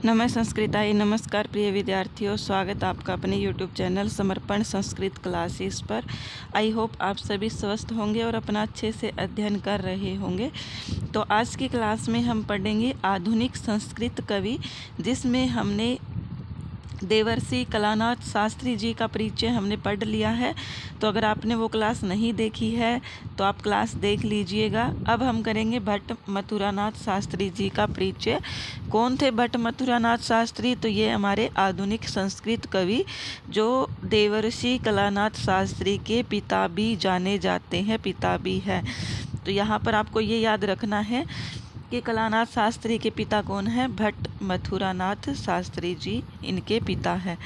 नमस्कार प्रिय विद्यार्थियों, स्वागत आपका अपने YouTube चैनल समर्पण संस्कृत क्लासेस पर। आई होप आप सभी स्वस्थ होंगे और अपना अच्छे से अध्ययन कर रहे होंगे। तो आज की क्लास में हम पढ़ेंगे आधुनिक संस्कृत कवि, जिसमें हमने देवर्षि कलानाथ शास्त्री जी का परिचय हमने पढ़ लिया है। तो अगर आपने वो क्लास नहीं देखी है तो आप क्लास देख लीजिएगा। अब हम करेंगे भट्ट मथुरानाथ शास्त्री जी का परिचय। कौन थे भट्ट मथुरानाथ शास्त्री? तो ये हमारे आधुनिक संस्कृत कवि जो देवर्षि कलानाथ शास्त्री के पिता भी जाने जाते हैं, पिता भी है। तो यहाँ पर आपको ये याद रखना है कि कलानाथ शास्त्री के पिता कौन है? भट्ट मथुरानाथ शास्त्री जी इनके पिता हैं।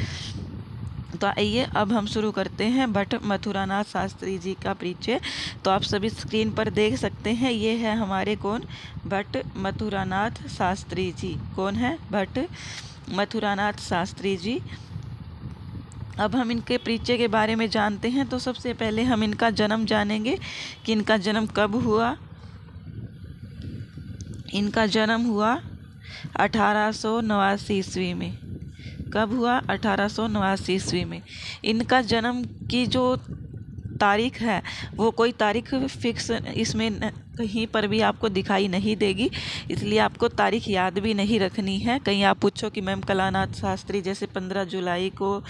तो आइए अब हम शुरू करते हैं भट्ट मथुरानाथ शास्त्री जी का परिचय। तो आप सभी स्क्रीन पर देख सकते हैं, ये है हमारे कौन? भट्ट मथुरानाथ शास्त्री जी। कौन है? भट्ट मथुरानाथ शास्त्री जी। अब हम इनके परिचय के बारे में जानते हैं। तो सबसे पहले हम इनका जन्म जानेंगे कि इनका जन्म कब हुआ। इनका जन्म हुआ 1889 ईस्वी में। कब हुआ? 1889 ईस्वी में। इनका जन्म की जो तारीख है वो कोई तारीख फिक्स इसमें कहीं पर भी आपको दिखाई नहीं देगी, इसलिए आपको तारीख याद भी नहीं रखनी है। कहीं आप पूछो कि मैम कलानाथ शास्त्री जैसे 15 जुलाई को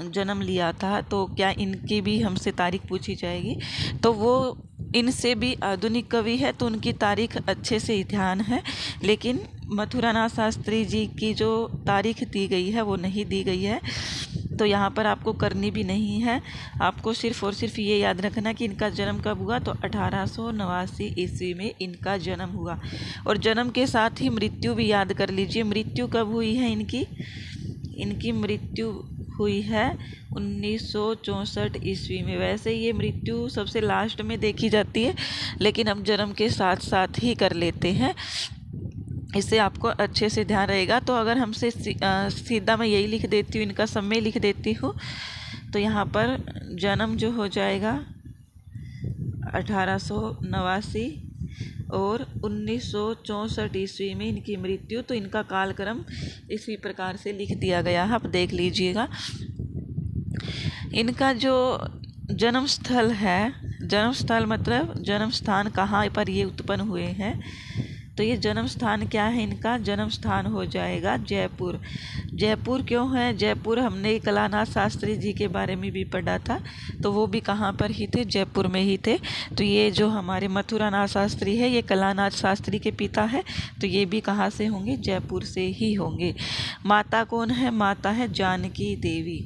जन्म लिया था, तो क्या इनकी भी हमसे तारीख पूछी जाएगी? तो वो इनसे भी आधुनिक कवि है तो उनकी तारीख अच्छे से ध्यान है, लेकिन मथुरानाथ शास्त्री जी की जो तारीख दी गई है वो नहीं दी गई है। तो यहाँ पर आपको करनी भी नहीं है। आपको सिर्फ और सिर्फ ये याद रखना कि इनका जन्म कब हुआ। तो 1889 ईस्वी में इनका जन्म हुआ। और जन्म के साथ ही मृत्यु भी याद कर लीजिए। मृत्यु कब हुई है इनकी? इनकी मृत्यु हुई है 1964 ईस्वी में। वैसे ये मृत्यु सबसे लास्ट में देखी जाती है, लेकिन हम जन्म के साथ साथ ही कर लेते हैं, इससे आपको अच्छे से ध्यान रहेगा। तो अगर हमसे सीधा मैं यही लिख देती हूँ, इनका समय लिख देती हूँ, तो यहाँ पर जन्म जो हो जाएगा 1889 और 1964 ईस्वी में इनकी मृत्यु। तो इनका कालक्रम इसी प्रकार से लिख दिया गया है, आप देख लीजिएगा। इनका जो जन्म स्थल है, जन्म स्थल मतलब जन्म स्थान कहाँ पर ये उत्पन्न हुए हैं, तो ये जन्म स्थान क्या है? इनका जन्म स्थान हो जाएगा जयपुर। जयपुर क्यों है? जयपुर हमने कलानाथ शास्त्री जी के बारे में भी पढ़ा था, तो वो भी कहाँ पर ही थे? जयपुर में ही थे। तो ये जो हमारे मथुरानाथ शास्त्री है ये कलानाथ शास्त्री के पिता है, तो ये भी कहाँ से होंगे? जयपुर से ही होंगे। माता कौन है? माता है जानकी देवी।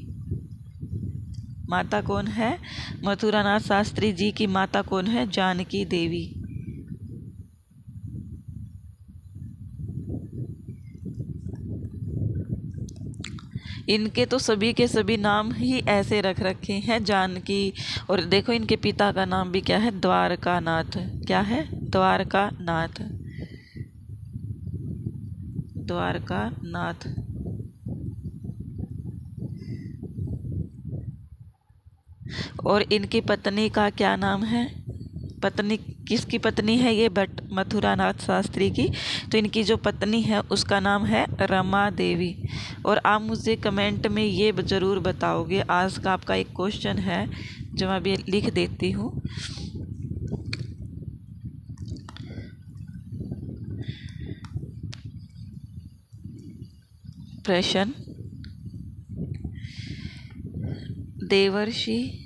माता कौन है? मथुरानाथ शास्त्री जी की माता कौन है? जानकी देवी। इनके तो सभी के सभी नाम ही ऐसे रख रखे हैं, जानकी। और देखो इनके पिता का नाम भी क्या है? द्वारकानाथ। क्या है? द्वारकानाथ। द्वारकानाथ। और इनकी पत्नी का क्या नाम है? पत्नी किसकी पत्नी है? ये भट्ट मथुरानाथ शास्त्री की। तो इनकी जो पत्नी है उसका नाम है रमा देवी। और आप मुझे कमेंट में ये ज़रूर बताओगे, आज का आपका एक क्वेश्चन है जो मैं अभी लिख देती हूँ। प्रश्न: देवर्षि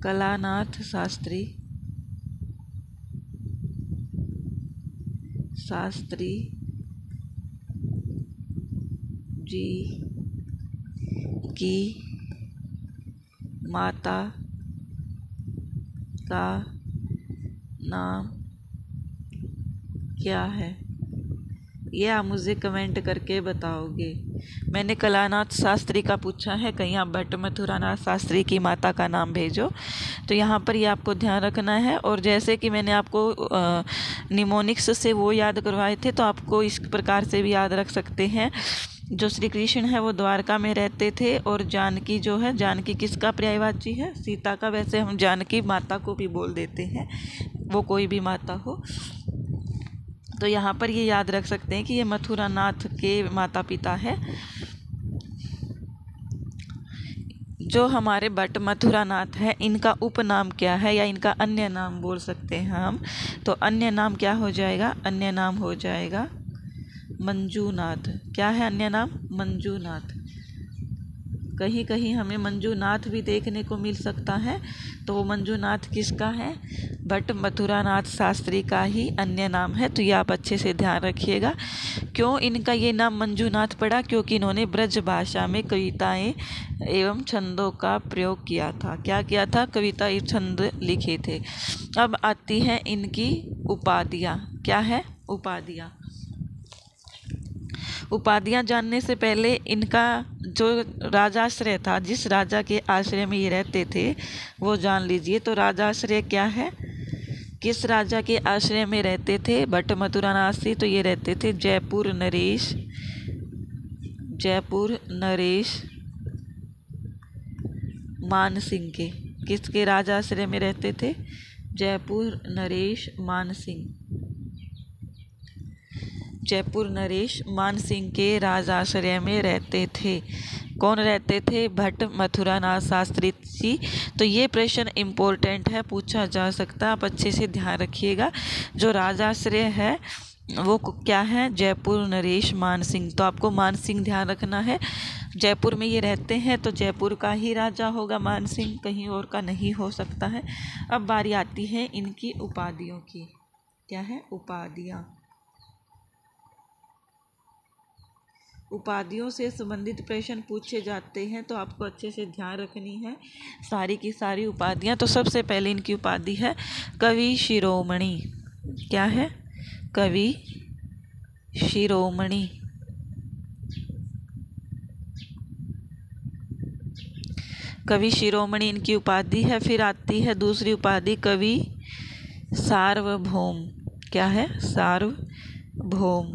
कलानाथ शास्त्री जी की माता का नाम क्या है? ये आप मुझे कमेंट करके बताओगे। मैंने कलानाथ शास्त्री का पूछा है, कहीं आप भट्ट मथुरानाथ शास्त्री की माता का नाम भेजो। तो यहाँ पर ये आपको ध्यान रखना है। और जैसे कि मैंने आपको निमोनिक्स से वो याद करवाए थे, तो आपको इस प्रकार से भी याद रख सकते हैं जो श्री कृष्ण है वो द्वारका में रहते थे और जानकी जो है, जानकी किसका पर्यायवाची है? सीता का। वैसे हम जानकी माता को भी बोल देते हैं, वो कोई भी माता हो। तो यहाँ पर ये याद रख सकते हैं कि ये मथुरा नाथ के माता पिता है। जो हमारे भट्ट मथुरा नाथ है, इनका उपनाम क्या है या इनका अन्य नाम बोल सकते हैं हम। तो अन्य नाम क्या हो जाएगा? अन्य नाम हो जाएगा मंजूनाथ। क्या है अन्य नाम? मंजूनाथ। कहीं कहीं हमें मंजूनाथ भी देखने को मिल सकता है। तो वो मंजूनाथ किसका है? भट्ट मथुरा नाथ शास्त्री का ही अन्य नाम है। तो ये आप अच्छे से ध्यान रखिएगा। क्यों इनका ये नाम मंजूनाथ पड़ा? क्योंकि इन्होंने ब्रज भाषा में कविताएं एवं छंदों का प्रयोग किया था। क्या किया था? कविता एवं छंद लिखे थे। अब आती है इनकी उपाधियाँ। क्या है? उपाधियाँ। उपाधियाँ जानने से पहले इनका जो राजाश्रय था, जिस राजा के आश्रय में ये रहते थे, वो जान लीजिए। तो राजाश्रय क्या है? किस राजा के आश्रय में रहते थे भट्ट मथुरा नाथ से? तो ये रहते थे जयपुर नरेश, जयपुर नरेश मान सिंह के। किसके राजाश्रय में रहते थे? जयपुर नरेश मान सिंह। जयपुर नरेश मान सिंह के राजाश्रय में रहते थे। कौन रहते थे? भट्ट मथुरा नाथ शास्त्री जी। तो ये प्रश्न इम्पोर्टेंट है, पूछा जा सकता है, आप अच्छे से ध्यान रखिएगा। जो राजाश्रय है वो क्या है? जयपुर नरेश मान सिंह। तो आपको मान सिंह ध्यान रखना है। जयपुर में ये रहते हैं तो जयपुर का ही राजा होगा मान सिंह, कहीं और का नहीं हो सकता है। अब बारी आती है इनकी उपाधियों की। क्या है? उपाधियाँ। उपाधियों से संबंधित प्रश्न पूछे जाते हैं तो आपको अच्छे से ध्यान रखनी है सारी की सारी उपाधियाँ। तो सबसे पहले इनकी उपाधि है कवि शिरोमणि। क्या है? कवि शिरोमणि। कवि शिरोमणि इनकी उपाधि है। फिर आती है दूसरी उपाधि कवि सार्वभौम। क्या है? सार्वभौम।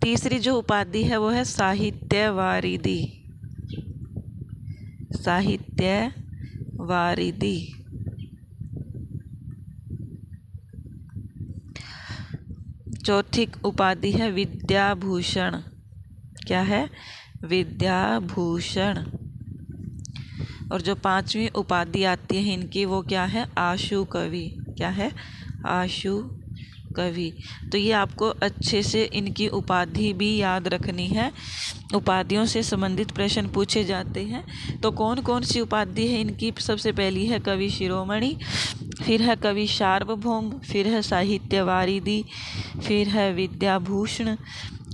तीसरी जो उपाधि है वो है साहित्यवारिधि। साहित्यवारिधि। चौथी उपाधि है विद्याभूषण। क्या है? विद्याभूषण। और जो पांचवी उपाधि आती है इनकी वो क्या है? आशु कवि। क्या है? आशु कवि। तो ये आपको अच्छे से इनकी उपाधि भी याद रखनी है। उपाधियों से संबंधित प्रश्न पूछे जाते हैं। तो कौन कौन सी उपाधि है इनकी? सबसे पहली है कवि शिरोमणि, फिर है कवि सार्वभौम, फिर है साहित्यवारिधि, फिर है विद्याभूषण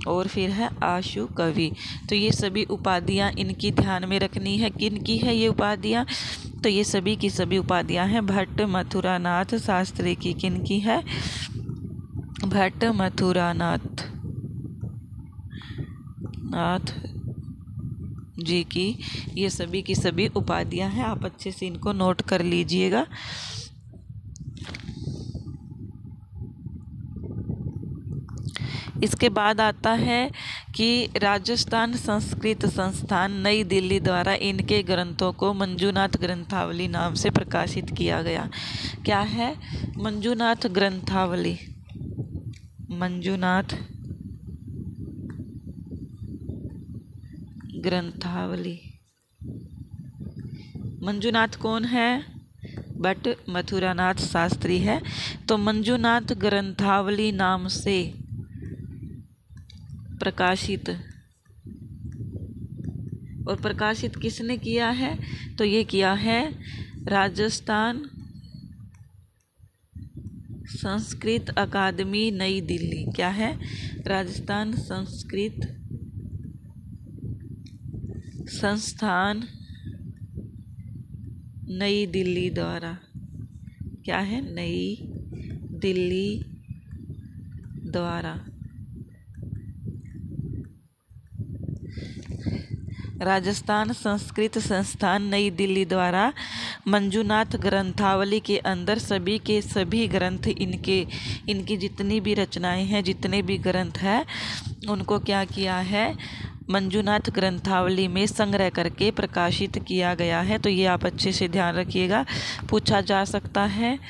और फिर है आशु कवि। तो ये सभी उपाधियाँ इनकी ध्यान में रखनी है। किन की है ये उपाधियाँ? तो ये सभी की सभी उपाधियाँ हैं भट्ट मथुरा नाथ शास्त्री की। किन की है? भट्ट मथुरा नाथ जी की ये सभी की सभी उपाधियां हैं। आप अच्छे से इनको नोट कर लीजिएगा। इसके बाद आता है कि राजस्थान संस्कृत संस्थान नई दिल्ली द्वारा इनके ग्रंथों को मंजूनाथ ग्रंथावली नाम से प्रकाशित किया गया। क्या है? मंजूनाथ ग्रंथावली। मंजूनाथ ग्रंथावली। मंजूनाथ कौन है? भट्ट मथुरा नाथ शास्त्री है। तो मंजूनाथ ग्रंथावली नाम से प्रकाशित, और प्रकाशित किसने किया है? तो ये किया है राजस्थान संस्कृत अकादमी नई दिल्ली। क्या है? राजस्थान संस्कृत संस्थान नई दिल्ली द्वारा। क्या है? नई दिल्ली द्वारा। राजस्थान संस्कृत संस्थान नई दिल्ली द्वारा मंजूनाथ ग्रंथावली के अंदर सभी के सभी ग्रंथ इनकी जितनी भी रचनाएं हैं, जितने भी ग्रंथ हैं, उनको क्या किया है, मंजूनाथ ग्रंथावली में संग्रह करके प्रकाशित किया गया है। तो ये आप अच्छे से ध्यान रखिएगा, पूछा जा सकता है।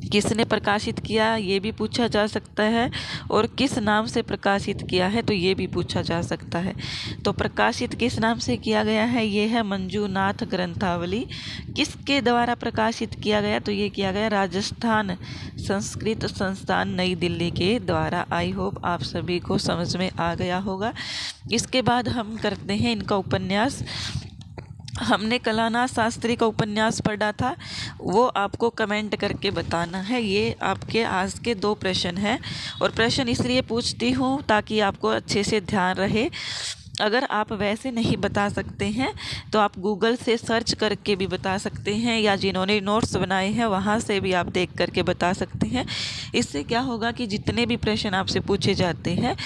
किसने प्रकाशित किया ये भी पूछा जा सकता है, और किस नाम से प्रकाशित किया है तो ये भी पूछा जा सकता है। तो प्रकाशित किस नाम से किया गया है, ये है मंजूनाथ ग्रंथावली। किसके द्वारा प्रकाशित किया गया, तो ये किया गया राजस्थान संस्कृत संस्थान नई दिल्ली के द्वारा। आई होप आप सभी को समझ में आ गया होगा। इसके बाद हम करते हैं इनका उपन्यास। हमने कलानाथ शास्त्री का उपन्यास पढ़ा था, वो आपको कमेंट करके बताना है। ये आपके आज के 2 प्रश्न हैं, और प्रश्न इसलिए पूछती हूँ ताकि आपको अच्छे से ध्यान रहे। अगर आप वैसे नहीं बता सकते हैं तो आप गूगल से सर्च करके भी बता सकते हैं, या जिन्होंने नोट्स बनाए हैं वहाँ से भी आप देख करके बता सकते हैं। इससे क्या होगा कि जितने भी प्रश्न आपसे पूछे जाते हैं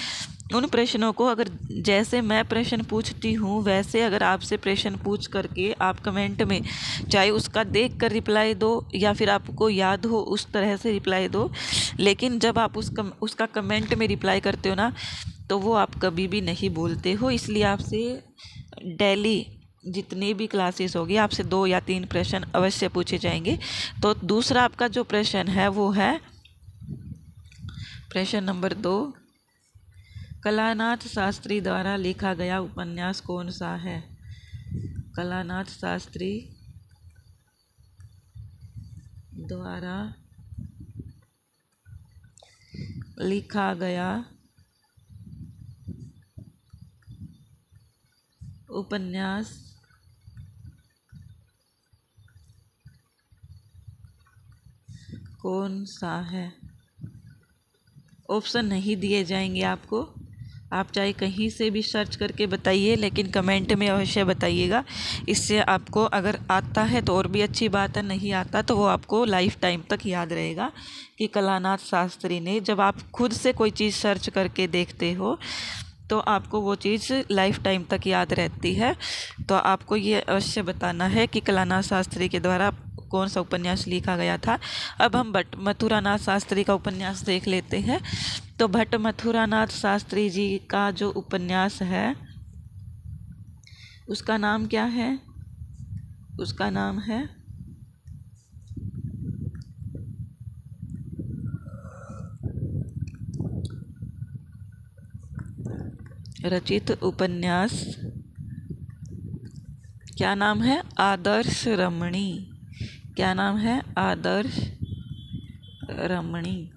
उन प्रश्नों को, अगर जैसे मैं प्रश्न पूछती हूँ वैसे अगर आपसे प्रश्न पूछ करके आप कमेंट में चाहे उसका देख कर रिप्लाई दो या फिर आपको याद हो उस तरह से रिप्लाई दो, लेकिन जब आप उसका कमेंट में रिप्लाई करते हो ना तो वो आप कभी भी नहीं बोलते हो। इसलिए आपसे डेली जितनी भी क्लासेस होगी आपसे 2 या 3 प्रश्न अवश्य पूछे जाएंगे। तो दूसरा आपका जो प्रश्न है वो है प्रश्न नंबर 2, कलानाथ शास्त्री द्वारा लिखा गया उपन्यास कौन सा है। कलानाथ शास्त्री द्वारा लिखा गया उपन्यास कौन सा है। ऑप्शन नहीं दिए जाएंगे आपको, आप चाहे कहीं से भी सर्च करके बताइए, लेकिन कमेंट में अवश्य बताइएगा। इससे आपको अगर आता है तो और भी अच्छी बात है, नहीं आता तो वो आपको लाइफ टाइम तक याद रहेगा कि कलानाथ शास्त्री ने, जब आप खुद से कोई चीज़ सर्च करके देखते हो तो आपको वो चीज़ लाइफ टाइम तक याद रहती है। तो आपको ये अवश्य बताना है कि कलानाथ शास्त्री के द्वारा कौन सा उपन्यास लिखा गया था। अब हम भट्ट मथुरानाथ शास्त्री का उपन्यास देख लेते हैं। तो भट्ट मथुरानाथ शास्त्री जी का जो उपन्यास है उसका नाम क्या है, उसका नाम है रचित उपन्यास, क्या नाम है, आदर्श रमणी। क्या नाम है, आदर्श रमणी।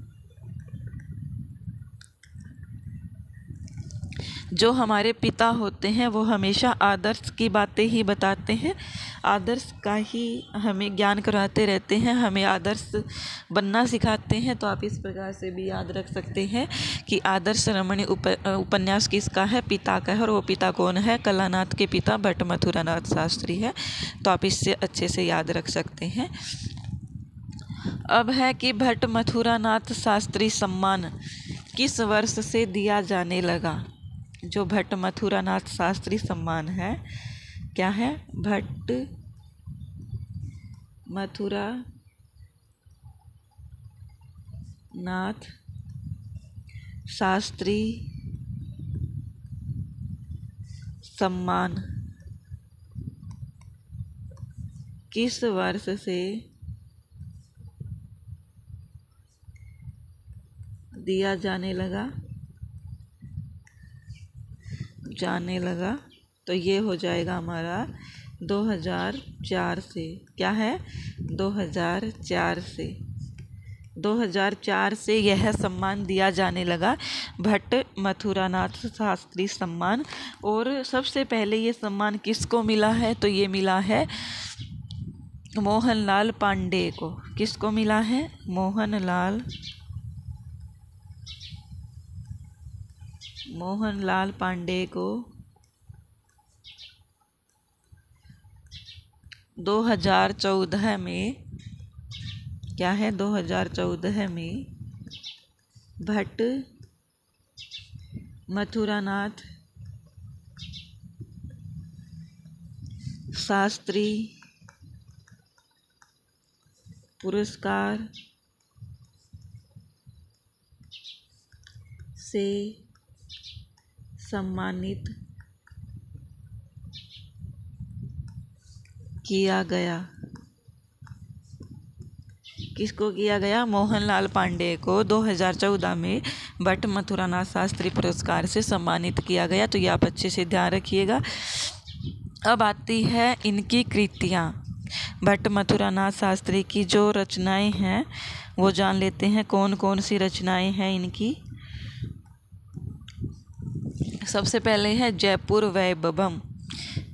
जो हमारे पिता होते हैं वो हमेशा आदर्श की बातें ही बताते हैं, आदर्श का ही हमें ज्ञान कराते रहते हैं, हमें आदर्श बनना सिखाते हैं। तो आप इस प्रकार से भी याद रख सकते हैं कि आदर्श रमणी उपन्यास किसका है, पिता का है, और वो पिता कौन है, कलानाथ के पिता भट्ट मथुरानाथ शास्त्री है। तो आप इससे अच्छे से याद रख सकते हैं। अब है कि भट्ट मथुरानाथ शास्त्री सम्मान किस वर्ष से दिया जाने लगा। जो भट्ट मथुरानाथ शास्त्री सम्मान है, क्या है, भट्ट मथुरानाथ शास्त्री सम्मान किस वर्ष से दिया जाने लगा। तो ये हो जाएगा हमारा 2004 से। क्या है, 2004 से। 2004 से यह सम्मान दिया जाने लगा, भट्ट मथुरानाथ शास्त्री सम्मान। और सबसे पहले ये सम्मान किसको मिला है, तो ये मिला है मोहनलाल पांडे को। किसको मिला है, मोहनलाल पांडे को 2014 में। क्या है, 2014 में भट्ट मथुरानाथ शास्त्री पुरस्कार से सम्मानित किया गया। किसको किया गया? मोहनलाल पांडे को 2014 में भट्ट मथुरानाथ शास्त्री पुरस्कार से सम्मानित किया गया। तो ये आप अच्छे से ध्यान रखिएगा। अब आती है इनकी कृतियाँ। भट्ट मथुरानाथ शास्त्री की जो रचनाएं हैं वो जान लेते हैं। कौन कौन सी रचनाएं हैं इनकी? सबसे पहले है जयपुर वैभवम।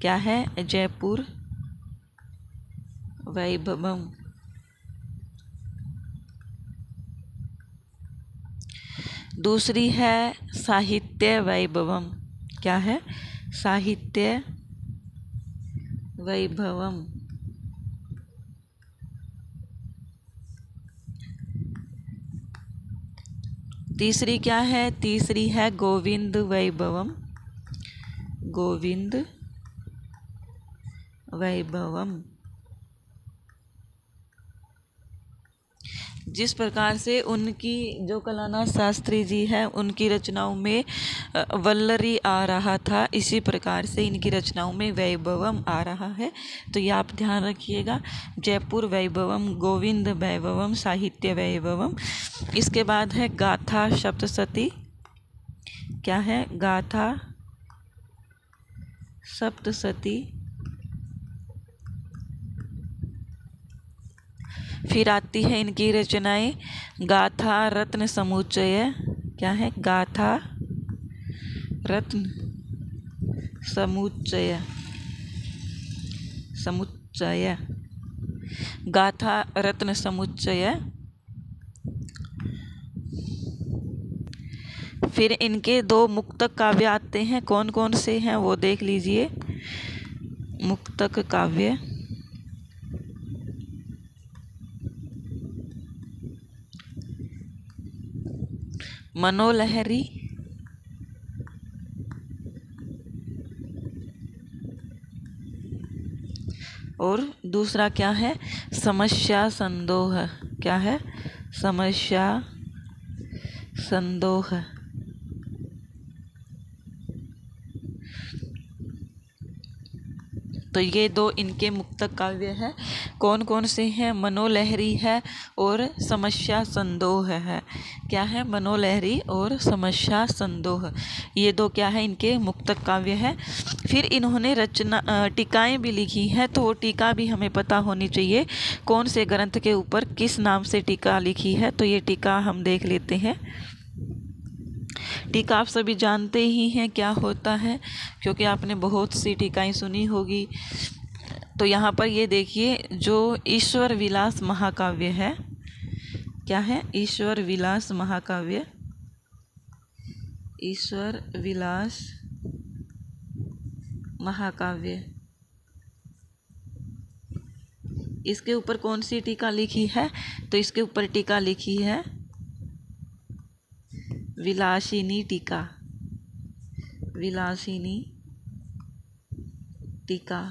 क्या है? जयपुर वैभवम। दूसरी है साहित्य वैभवम। क्या है? साहित्य वैभवम। तीसरी क्या है? तीसरी है गोविंद वैभवम। गोविंद वैभवम। जिस प्रकार से उनकी जो कलानाथ शास्त्री जी है उनकी रचनाओं में वल्लरी आ रहा था, इसी प्रकार से इनकी रचनाओं में वैभवम आ रहा है। तो ये आप ध्यान रखिएगा। जयपुर वैभवम, गोविंद वैभवम, साहित्य वैभवम। इसके बाद है गाथा सप्तशती। क्या है? गाथा सप्तशती। फिर आती है इनकी रचनाएं गाथा रत्न समुच्चय। क्या है? गाथा रत्न समुच्चय। समुच्चय, गाथा रत्न समुच्चय। फिर इनके 2 मुक्तक काव्य आते हैं। कौन कौन से हैं वो देख लीजिए। मुक्तक काव्य। मनोलहरी और दूसरा क्या है? समस्या संदोह। क्या है? समस्या संदोह। तो ये 2 इनके मुक्तक काव्य हैं। कौन कौन से हैं? मनोलहरी है और समस्या संदोह है। क्या है? मनोलहरी और समस्या संदोह। ये 2 क्या है? इनके मुक्तक काव्य है। फिर इन्होंने टीकाएं भी लिखी हैं। तो वो टीका भी हमें पता होनी चाहिए कौन से ग्रंथ के ऊपर किस नाम से टीका लिखी है। तो ये टीका हम देख लेते हैं। टीका आप सभी जानते ही हैं क्या होता है, क्योंकि आपने बहुत सी टीकाएं सुनी होगी। तो यहाँ पर ये देखिए, जो ईश्वर विलास महाकाव्य है। क्या है? ईश्वर विलास महाकाव्य। ईश्वर विलास महाकाव्य, इसके ऊपर कौन सी टीका लिखी है? तो इसके ऊपर टीका लिखी है विलासिनी टीका। विलासिनी टीका।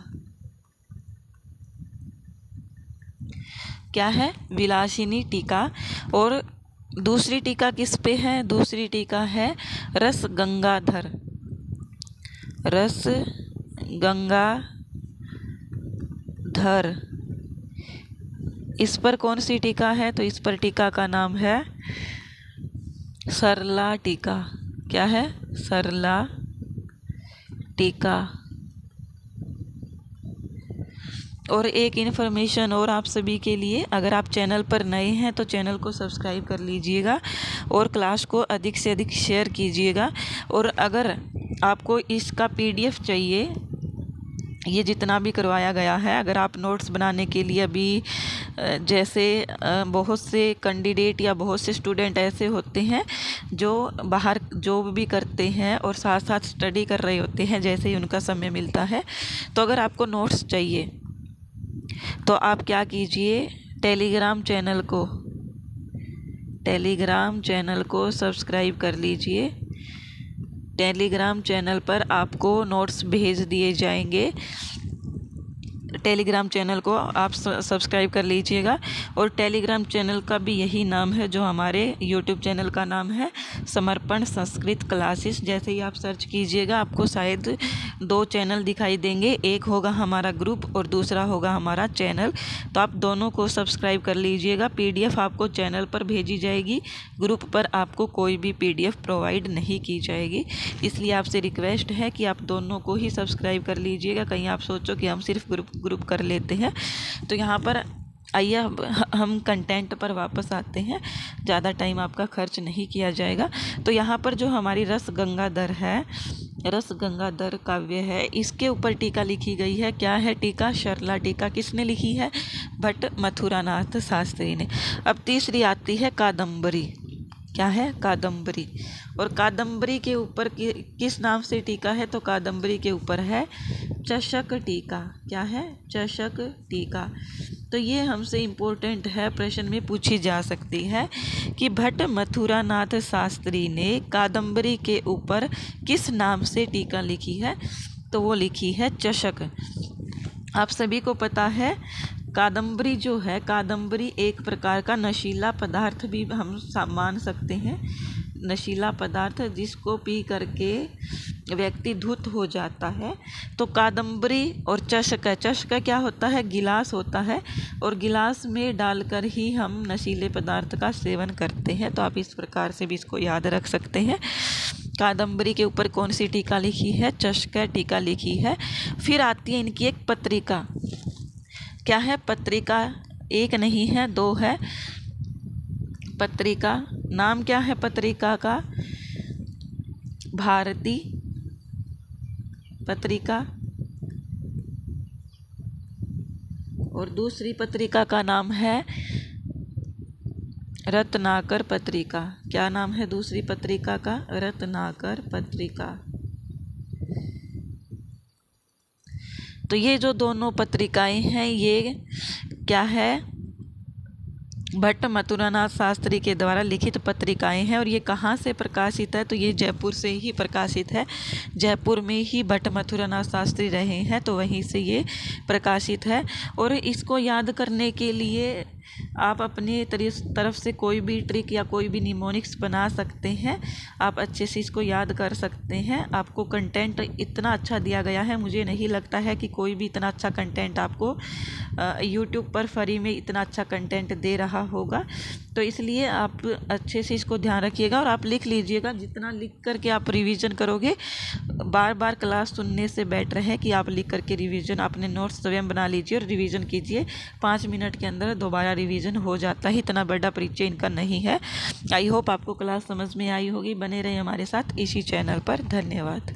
क्या है? विलासिनी टीका। और दूसरी टीका किस पे है? दूसरी टीका है रस गंगाधर। रस गंगाधर। इस पर कौन सी टीका है? तो इस पर टीका का नाम है सरला टीका। क्या है? सरला टीका। और एक इन्फॉर्मेशन और आप सभी के लिए, अगर आप चैनल पर नए हैं तो चैनल को सब्सक्राइब कर लीजिएगा और क्लास को अधिक से अधिक शेयर कीजिएगा। और अगर आपको इसका PDF चाहिए, ये जितना भी करवाया गया है, अगर आप नोट्स बनाने के लिए अभी जैसे बहुत से कैंडिडेट या बहुत से स्टूडेंट ऐसे होते हैं जो बाहर जॉब भी करते हैं और साथ साथ स्टडी कर रहे होते हैं जैसे ही उनका समय मिलता है। तो अगर आपको नोट्स चाहिए तो आप क्या कीजिए, टेलीग्राम चैनल को सब्सक्राइब कर लीजिए। टेलीग्राम चैनल पर आपको नोट्स भेज दिए जाएंगे। टेलीग्राम चैनल को आप सब्सक्राइब कर लीजिएगा। और टेलीग्राम चैनल का भी यही नाम है जो हमारे यूट्यूब चैनल का नाम है, समर्पण संस्कृत क्लासेस। जैसे ही आप सर्च कीजिएगा आपको शायद 2 चैनल दिखाई देंगे, एक होगा हमारा ग्रुप और दूसरा होगा हमारा चैनल। तो आप दोनों को सब्सक्राइब कर लीजिएगा। PDF आपको चैनल पर भेजी जाएगी, ग्रुप पर आपको कोई भी PDF प्रोवाइड नहीं की जाएगी। इसलिए आपसे रिक्वेस्ट है कि आप दोनों को ही सब्सक्राइब कर लीजिएगा। कहीं आप सोचो कि हम सिर्फ ग्रुप कर लेते हैं। तो यहाँ पर आइए हम कंटेंट पर वापस आते हैं, ज़्यादा टाइम आपका खर्च नहीं किया जाएगा। तो यहाँ पर जो हमारी रस गंगाधर है, रस गंगाधर काव्य है, इसके ऊपर टीका लिखी गई है। क्या है टीका? सरला टीका। किसने लिखी है? भट्ट मथुरानाथ शास्त्री ने। अब तीसरी आती है कादम्बरी। क्या है? कादम्बरी। और कादम्बरी के ऊपर किस नाम से टीका है? तो कादम्बरी के ऊपर है चषक टीका। क्या है? चषक टीका। तो ये हमसे इम्पोर्टेंट है, प्रश्न में पूछी जा सकती है कि भट्ट मथुरानाथ शास्त्री ने कादम्बरी के ऊपर किस नाम से टीका लिखी है? तो वो लिखी है चषक। आप सभी को पता है कादम्बरी जो है, कादम्बरी एक प्रकार का नशीला पदार्थ भी हम मान सकते हैं। नशीला पदार्थ जिसको पी करके व्यक्ति धुत हो जाता है। तो कादम्बरी और चषक, चषक क्या होता है? गिलास होता है, और गिलास में डालकर ही हम नशीले पदार्थ का सेवन करते हैं। तो आप इस प्रकार से भी इसको याद रख सकते हैं। कादम्बरी के ऊपर कौन सी टीका लिखी है? चषक टीका लिखी है। फिर आती है इनकी एक पत्रिका। क्या है? पत्रिका। एक नहीं है, 2 है पत्रिका। नाम क्या है पत्रिका का? भारती पत्रिका। और दूसरी पत्रिका का नाम है रत्नाकर पत्रिका। क्या नाम है दूसरी पत्रिका का? रत्नाकर पत्रिका। तो ये जो दोनों पत्रिकाएं हैं ये क्या है? भट्ट मथुरानाथ शास्त्री के द्वारा लिखित पत्रिकाएं हैं। और ये कहाँ से प्रकाशित है? तो ये जयपुर से ही प्रकाशित है। जयपुर में ही भट्ट मथुरानाथ शास्त्री रहे हैं, तो वहीं से ये प्रकाशित है। और इसको याद करने के लिए आप अपनी तरफ से कोई भी ट्रिक या कोई भी निमोनिक्स बना सकते हैं। आप अच्छे से इसको याद कर सकते हैं। आपको कंटेंट इतना अच्छा दिया गया है, मुझे नहीं लगता है कि कोई भी इतना अच्छा कंटेंट आपको यूट्यूब पर फ्री में इतना अच्छा कंटेंट दे रहा होगा। तो इसलिए आप अच्छे से इसको ध्यान रखिएगा और आप लिख लीजिएगा। जितना लिख करके आप रिवीजन करोगे, बार बार क्लास सुनने से बेटर है कि आप लिख करके रिवीजन, अपने नोट्स स्वयं बना लीजिए और रिवीजन कीजिए। 5 मिनट के अंदर दोबारा रिवीजन हो जाता है, इतना बड़ा परिचय इनका नहीं है। आई होप आपको क्लास समझ में आई होगी। बने रहे हमारे साथ इसी चैनल पर। धन्यवाद।